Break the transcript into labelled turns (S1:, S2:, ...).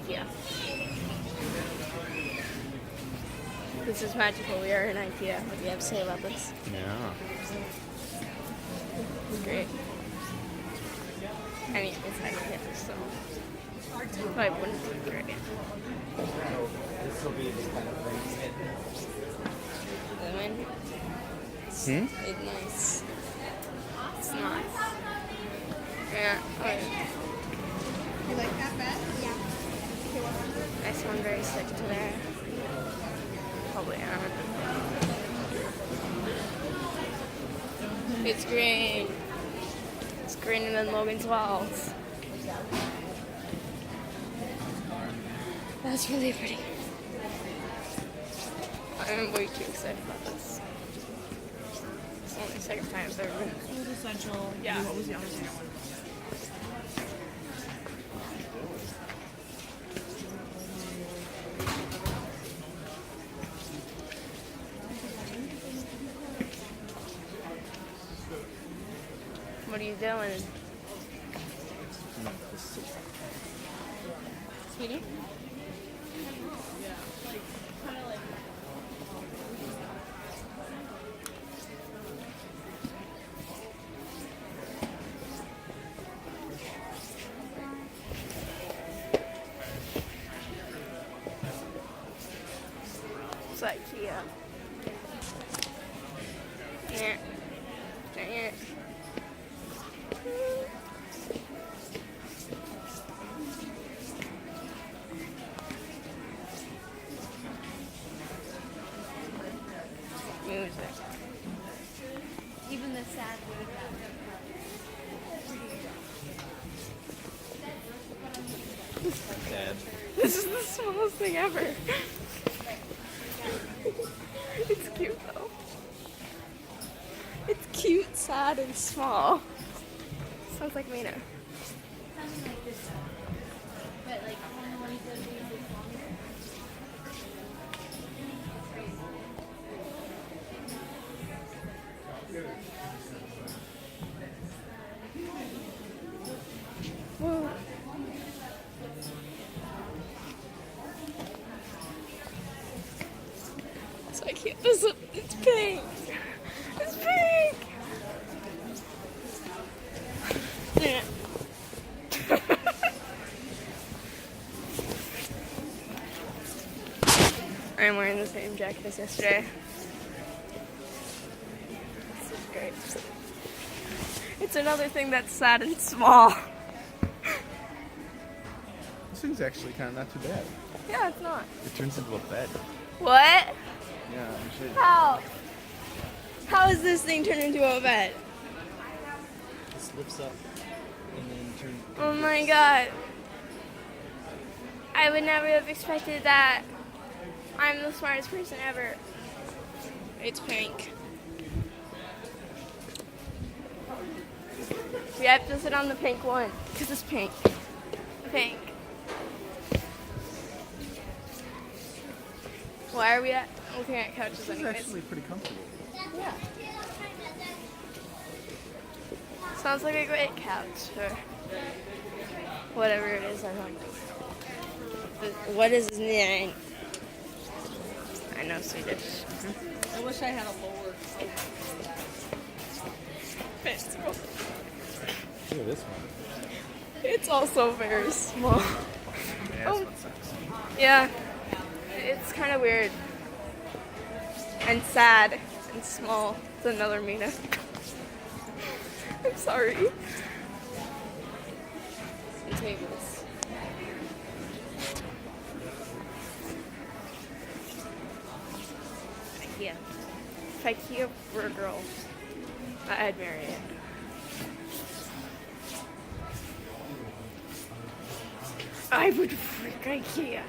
S1: IKEA. This is magical. We are in IKEA. What do you have to say about this?
S2: Yeah.
S1: It's great. I mean, it's IKEA, so I wouldn't be great.
S3: This will be the kind of
S1: Lemon. It's nice. It's nice. Yeah. Oh, yeah.
S4: You like that bed? Yeah.
S1: I sound very sick today. Probably am. It's green. It's greener than Logan's walls. That's really pretty. I'm way too excited about this. It's only the second time I've ever been.
S4: It was essential.
S1: Yeah.
S4: What was the other one?
S1: What are you doing? Sweetie? It's IKEA. Yeah. Dang it. Music.
S4: Even the sad word
S3: Dad.
S1: This is the smallest thing ever. It's cute though. It's cute, sad, and small. Sounds like Mina.
S4: something like this though. But like when the one he does being big longer.
S1: Whoa. So I can't. It's pink. It's pink. Yeah. I'm wearing the same jacket as yesterday. This is great. It's another thing that's sad and small.
S2: This thing's actually kind of not too bad.
S1: Yeah, it's not.
S2: It turns into a bed.
S1: What?
S2: Yeah, I'm sure.
S1: How? How is this thing turned into a bed?
S3: This lifts up and then turns.
S1: Oh my god. I would never have expected that. I'm the smartest person ever. It's pink. We have to sit on the pink one because it's pink. Pink. Why are we looking at couches
S2: This is
S1: anyways?
S2: actually pretty comfortable.
S1: Yeah. Sounds like a great couch or whatever it is. I don't know. What is his name? I know Swedish.
S4: I wish I had a lower.
S1: Pencil.
S2: Look at this one.
S1: It's also very small.
S2: Yeah,
S1: Oh.
S2: this one sucks.
S1: Yeah. It's kind of weird. And sad and small. It's another Mina. I'm sorry. And tables. IKEA. If IKEA were a girl, I'd marry it. I would freak IKEA.